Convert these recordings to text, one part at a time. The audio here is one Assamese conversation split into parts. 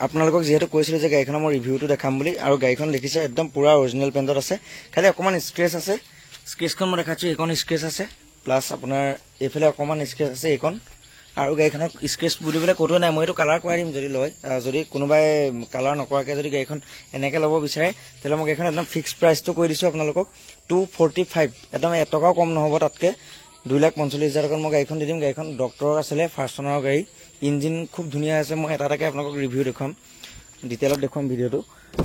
আপোনালোকক যেহেতু কৈছিলোঁ যে গাড়ীখনৰ মই ৰিভিউটো দেখাম বুলি, আৰু গাড়ীখন দেখিছে একদম পুৰা অৰিজিনেল পেইণ্টত আছে, খালি অকণমান স্ক্ৰেচ আছে। স্ক্ৰেচখন মই দেখাইছোঁ, এইখন স্ক্ৰেচ আছে, প্লাছ আপোনাৰ এইফালে অকণমান স্ক্ৰেচ আছে এইখন। আৰু গাড়ীখনৰ স্ক্ৰেচ বুলিবলৈ ক'তো নাই। মই এইটো কালাৰ কৰাই দিম যদি লয়, যদি কোনোবাই কালাৰ নকৰাকৈ যদি গাড়ীখন এনেকৈ ল'ব বিচাৰে তেতিয়াহ'লে মই গাড়ীখন একদম ফিক্স প্ৰাইচটো কৈ দিছোঁ আপোনালোকক 245, একদম এটকাও কম নহ'ব তাতকৈ। 2,45,000 টকাত মই গাড়ীখন দি দিম। গাড়ীখন ডক্টৰৰ আছিলে, ফাৰ্ষ্ট অনাৰৰ গাড়ী, ইঞ্জিন খুব ধুনীয়া আছে। মই এটা এটাকৈ আপোনালোকক ৰিভিউ দেখুৱাম, ডিটেইলত দেখুৱাম ভিডিঅ'টো।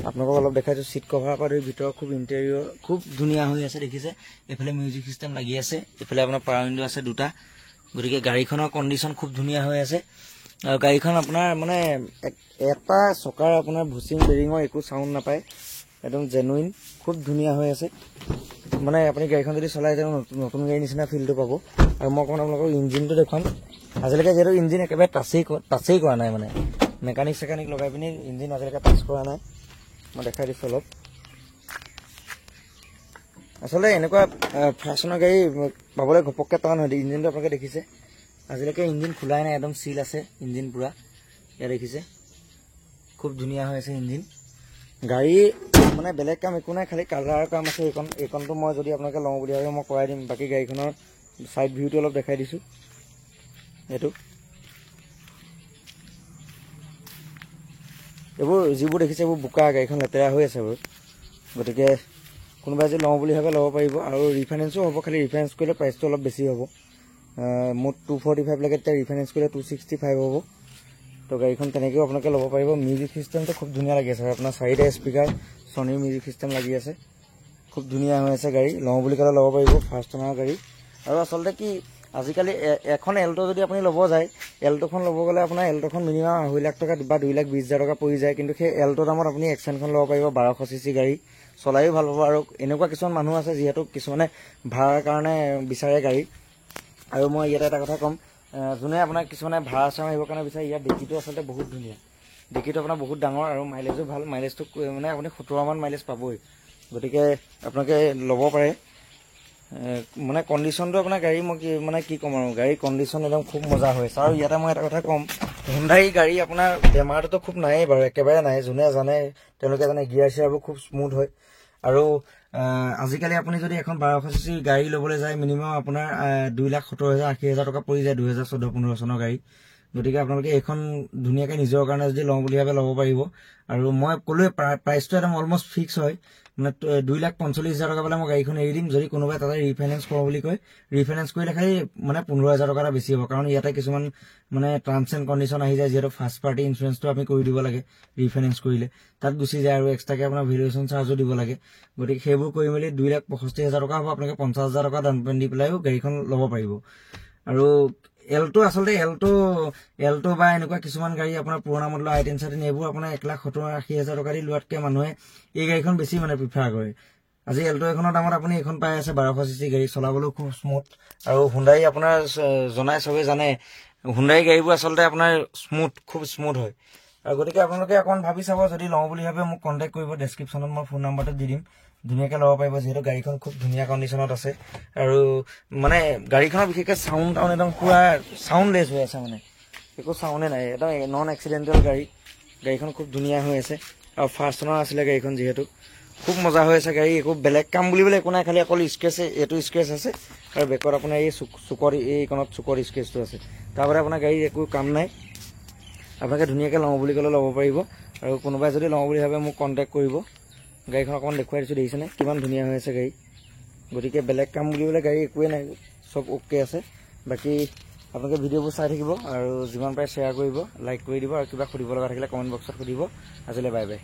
আপোনালোকক অলপ দেখাইছোঁ, চিট কভাৰৰ পৰা ধৰি ভিতৰৰ খুব ইণ্টেৰিয়ৰ খুব ধুনীয়া হৈ আছে দেখিছে। এইফালে মিউজিক চিষ্টেম লাগি আছে, এইফালে আপোনাৰ পাৱাৰ উইণ্ডো আছে দুটা। গতিকে গাড়ীখনৰ কণ্ডিশ্যন খুব ধুনীয়া হৈ আছে। আৰু গাড়ীখন আপোনাৰ মানে এটা চকাৰ আপোনাৰ ভুচিং বেৰিঙৰ একো চাউণ্ড নাপায়, একদম জেনুইন, খুব ধুনীয়া হৈ আছে। মানে আপুনি গাড়ীখন যদি চলাই যায় নতুন গাড়ীৰ নিচিনা ফিলটো পাব। আৰু মই অকণমান আপোনালোকক ইঞ্জিনটো দেখুৱাম। আজিলৈকে যিহেতু ইঞ্জিন একেবাৰে টাচেই কৰা নাই, মানে মেকানিক চেকানিক লগাই পিনি ইঞ্জিন আজিলৈকে টাচ কৰা নাই। মই দেখাই দিছোঁ অলপ। আচলতে এনেকুৱা ফাৰ্চনৰ গাড়ী পাবলৈ ঘপককৈ টান হয়। ইঞ্জিনটো আপোনালোকে দেখিছে, আজিলৈকে ইঞ্জিন খোলাই নাই, একদম চিল আছে ইঞ্জিন পুৰা। ইয়াত দেখিছে খুব ধুনীয়া হৈ আছে ইঞ্জিন। গাড়ী মানে বেলেগ কাম একো নাই, খালি কালাৰৰ কাম আছে। এইখনটো মই যদি আপোনালোকে লওঁ বুলি ভাবে মই কৰাই দিম। বাকী গাড়ীখনৰ ছাইড ভিউটো অলপ দেখাই দিছোঁ। এইটো এইবোৰ যিবোৰ দেখিছে এইবোৰ বোকা, গাড়ীখন লেতেৰা হৈ আছে বাৰু। গতিকে কোনোবাই যদি লওঁ বুলি ভাবে ল'ব পাৰিব। আৰু ৰিফাইনেন্সো হ'ব, খালি ৰিফাইনেন্স কৰিলে প্ৰাইচটো অলপ বেছি হ'ব। মোৰ 245 লাগে, তেতিয়া ৰিফাইনেন্স কৰিলে 265 হ'ব। তো গাড়ীখন তেনেকৈও আপোনালোকে ল'ব পাৰিব। মিউজিক চিষ্টেমটো খুব ধুনীয়া লাগি আছে। আপোনাৰ 4টা স্পীকাৰ, ছনীৰ মিউজিক চিষ্টেম লাগি আছে, খুব ধুনীয়া হৈ আছে গাড়ী। লওঁ বুলি ক'লে ল'ব পাৰিব, ফাৰ্ষ্ট অনাৰ গাড়ী। আৰু আচলতে কি আজিকালি এখন এল্টো যদি আপুনি ল'ব যায়, এল্টোখন ল'ব গ'লে আপোনাৰ এল্টোখন মিনিমাম 2.5 লাখ টকা বা 2,20,000 টকা পৰি যায়। কিন্তু সেই এল্টো দামত আপুনি এক্সেনখন ল'ব পাৰিব, 1200 cc গাড়ী, চলায়ো ভাল পাব। আৰু এনেকুৱা কিছুমান মানুহ আছে যিহেতু কিছুমানে ভাড়াৰ কাৰণে বিচাৰে গাড়ী। আৰু মই ইয়াতে এটা কথা ক'ম, যোনে আপোনাৰ কিছুমানে ভাড়া চাড়া আহিবৰ কাৰণে বিচাৰে, ইয়াৰ ডিকিটো আচলতে বহুত ধুনীয়া। ডিকিটো আপোনাৰ বহুত ডাঙৰ আৰু মাইলেজো ভাল। মাইলেজটো মানে আপুনি 17 মান মাইলেজ পাবই। গতিকে আপোনালোকে ল'ব পাৰে। মানে কণ্ডিশ্যনটো আপোনাৰ গাড়ী মই কি ক'ম আৰু, গাড়ীৰ কণ্ডিশ্যন একদম খুব মজা হৈ আছে। আৰু ইয়াতে মই এটা কথা ক'ম, হুণ্ডাই গাড়ী আপোনাৰ বেমাৰটোতো খুব নায়েই বাৰু, একেবাৰে নাই। যোনে জানে তেওঁলোকে জানে, গিয়াৰ চিয়াৰবোৰ খুব স্মুথ হয়। আৰু আজিকালি আপুনি যদি এখন 1200 cc গাড়ী ল'বলৈ যায়, মিনিমাম আপোনাৰ 2,70,000-80,000 টকা পৰি যায়, 2014-15 চনৰ গাড়ী। গতিকে আপোনালোকে এইখন ধুনীয়াকৈ নিজৰ কাৰণে যদি লওঁ বুলি ভাবে ল'ব পাৰিব। আৰু মই ক'লোৱে প্ৰাইচটো একদম অলমষ্ট ফিক্স হয়, মানে 2,45,000 টকা পালে মই গাড়ীখন এৰি দিম। যদি কোনোবাই তাতে ৰিফাইনেন্স কৰোঁ বুলি কয়, ৰিফাইনেন্স কৰিলে খালি মানে 15,000 টকা এটা বেছি হ'ব। কাৰণ ইয়াতে কিছুমান মানে টাৰ্মছ এণ্ড কণ্ডিশ্যন আহি যায়, যিহেতু ফাৰ্ষ্ট পাৰ্টি ইঞ্চুৰেঞ্চটো আমি কৰি দিব লাগে ৰিফাইনেন্স কৰিলে, তাত গুচি যায়। আৰু এক্সট্ৰাকৈ আপোনাৰ ভেলুৱেশ্যন চাৰ্জো দিব লাগে। গতিকে সেইবোৰ কৰি মেলি 2,65,000 টকা হ'ব। আপোনালোকে 50,000 টকা ডাউন পে'মেণ্ট দি পেলাইও গাড়ীখন ল'ব পাৰিব। আৰু আচলতে এল্টো বা এনেকুৱা কিছুমান গাড়ী আপোনাৰ পুৰণা মডেলৰ i10 এইবোৰ আপোনাৰ 1,70,000-80,000 টকা দি লোৱাতকৈ মানুহে এই গাড়ীখন বেছি মানে প্ৰিফাৰ কৰে। আজি এল্টো এখনৰ দামত আপুনি এইখন পাই আছে 1200 cc গাড়ী, চলাবলৈও খুব স্মুথ। আৰু হুণ্ডাই আপোনাৰ চবেই জানে, হুণ্ডাই গাড়ীবোৰ আচলতে আপোনাৰ খুব স্মুথ হয়। আৰু গতিকে আপোনালোকে অকণমান ভাবি চাব, যদি লওঁ বুলি ভাবে মোক কণ্টেক্ট কৰিব। ডেছক্ৰিপশ্যনত মই ফোন নাম্বাৰটো দি দিম, ধুনীয়াকৈ ল'ব পাৰিব। যিহেতু গাড়ীখন খুব ধুনীয়া কণ্ডিশ্যনত আছে। আৰু মানে গাড়ীখনৰ বিশেষকৈ চাউণ্ড একদম পুৰা চাউণ্ডলেছ হৈ আছে, মানে একো চাউণ্ডে নাই, একদম নন এক্সিডেণ্টেল গাড়ী। গাড়ীখন খুব ধুনীয়া হৈ আছে। আৰু ফাৰ্ষ্ট অনাৰ আছিলে গাড়ীখন, যিহেতু খুব মজা হৈ আছে গাড়ী। একো বেলেগ কাম বুলিবলৈ একো নাই, খালি অকল স্ক্ৰেচ, এইটো স্ক্ৰেচ আছে। আৰু বেকত আপোনাৰ এই এইকণত চুকৰ স্ক্ৰেচটো আছে। তাৰপৰা আপোনাৰ গাড়ীৰ একো কাম নাই। আপোনালোকে ধুনীয়াকৈ লওঁ বুলি ক'লে ল'ব পাৰিব। আৰু কোনোবাই যদি লওঁ বুলি ভাবে মোক কণ্টেক্ট কৰিব। গাড়ীখন অকণমান দেখুৱাই দিছোঁ, দেখিছেনে কিমান ধুনীয়া হৈ আছে গাড়ী। গতিকে বেলেগ কাম বুলিবলৈ গাড়ী একোৱেই নাই, চব অ'কে আছে। বাকী আপোনালোকে ভিডিঅ'বোৰ চাই থাকিব, আৰু যিমান পাৰে শ্বেয়াৰ কৰিব, লাইক কৰি দিব। আৰু কিবা সুধিব লগা থাকিলে কমেণ্ট বক্সত সুধিব। আজিলৈ বাই বাই।